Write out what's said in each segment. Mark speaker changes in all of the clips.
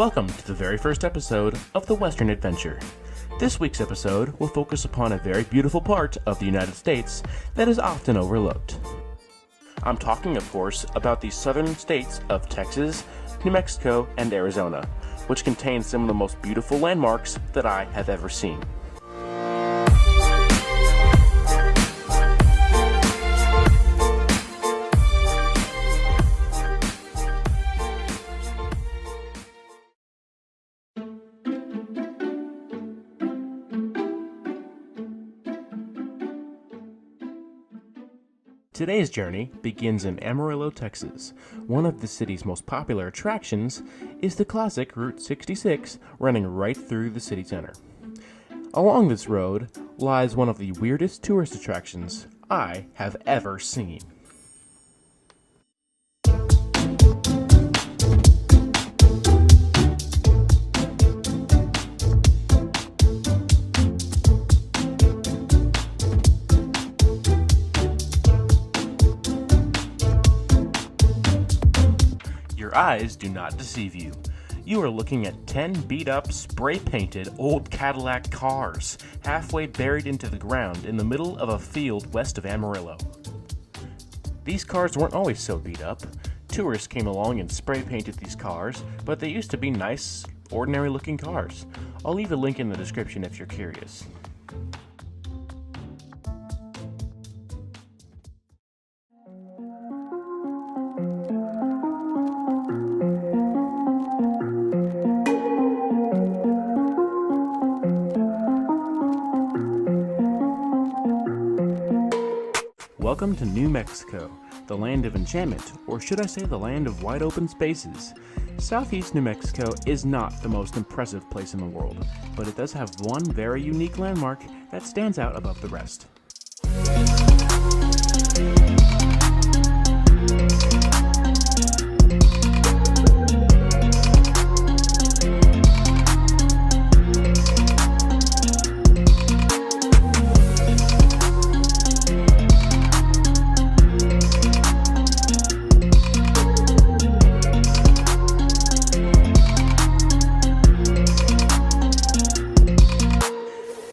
Speaker 1: Welcome to the very first episode of The Western Adventure. This week's episode will focus upon a very beautiful part of the United States that is often overlooked. I'm talking, of course, about the southern states of Texas, New Mexico, and Arizona, which contain some of the most beautiful landmarks that I have ever seen. Today's journey begins in Amarillo, Texas. One of the city's most popular attractions is the classic Route 66 running right through the city center. Along this road lies one of the weirdest tourist attractions I have ever seen. Your eyes do not deceive you. You are looking at 10 beat-up, spray-painted old Cadillac cars, halfway buried into the ground in the middle of a field west of Amarillo. These cars weren't always so beat up. Tourists came along and spray-painted these cars, but they used to be nice, ordinary-looking cars. I'll leave a link in the description if you're curious. Welcome to New Mexico, the land of enchantment, or should I say the land of wide open spaces. Southeast New Mexico is not the most impressive place in the world, but it does have one very unique landmark that stands out above the rest.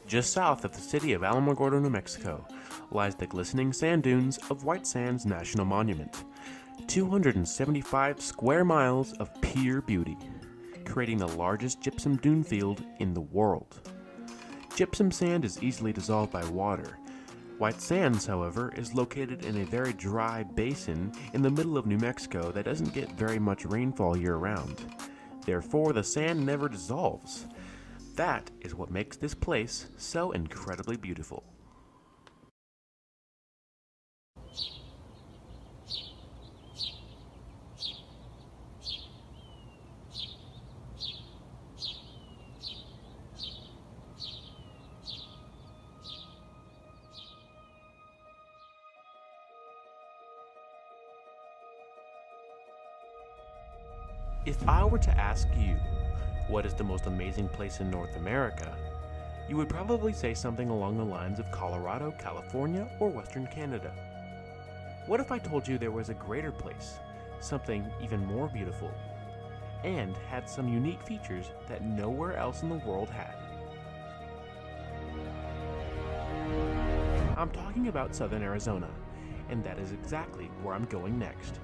Speaker 1: Just south of the city of Alamogordo, New Mexico, lies the glistening sand dunes of White Sands National Monument. 275 square miles of pure beauty, creating the largest gypsum dune field in the world. Gypsum sand is easily dissolved by water. White Sands, however, is located in a very dry basin in the middle of New Mexico that doesn't get very much rainfall year-round. Therefore, the sand never dissolves. That is what makes this place so incredibly beautiful. If I were to ask you, what is the most amazing place in North America, you would probably say something along the lines of Colorado, California, or Western Canada. What if I told you there was a greater place, something even more beautiful, and had some unique features that nowhere else in the world had? I'm talking about southern Arizona, and that is exactly where I'm going next.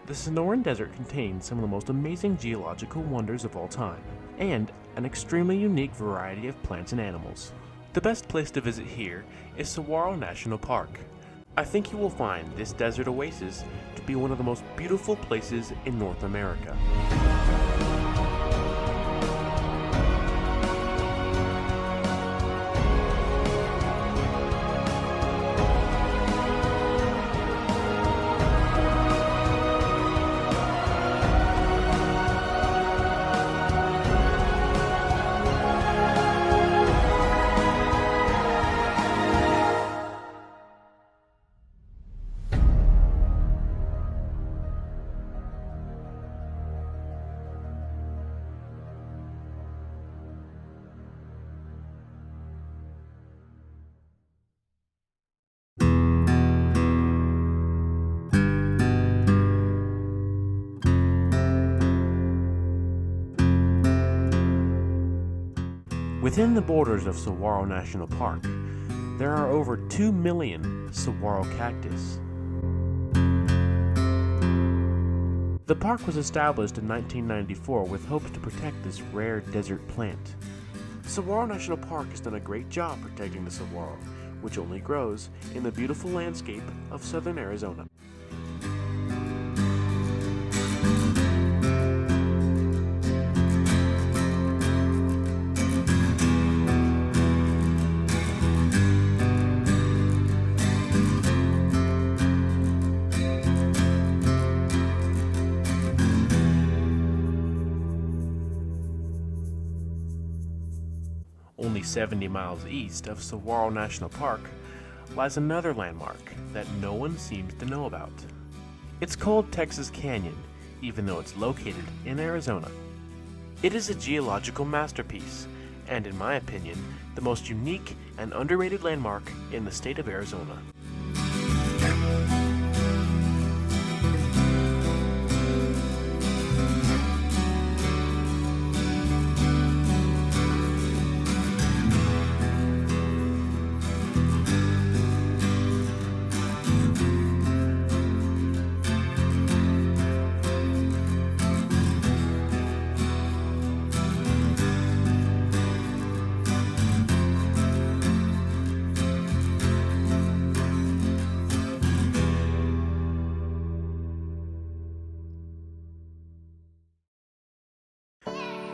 Speaker 1: The Sonoran Desert contains some of the most amazing geological wonders of all time, and an extremely unique variety of plants and animals. The best place to visit here is Saguaro National Park. I think you will find this desert oasis to be one of the most beautiful places in North America. Within the borders of Saguaro National Park, there are over 2 million saguaro cactus. The park was established in 1994 with hopes to protect this rare desert plant. Saguaro National Park has done a great job protecting the saguaro, which only grows in the beautiful landscape of southern Arizona. Only 70 miles east of Saguaro National Park lies another landmark that no one seems to know about. It's called Texas Canyon, even though it's located in Arizona. It is a geological masterpiece, and in my opinion, the most unique and underrated landmark in the state of Arizona.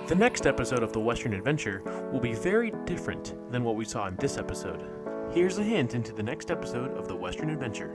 Speaker 1: The next episode of the Western Adventure will be very different than what we saw in this episode. Here's a hint into the next episode of the Western Adventure.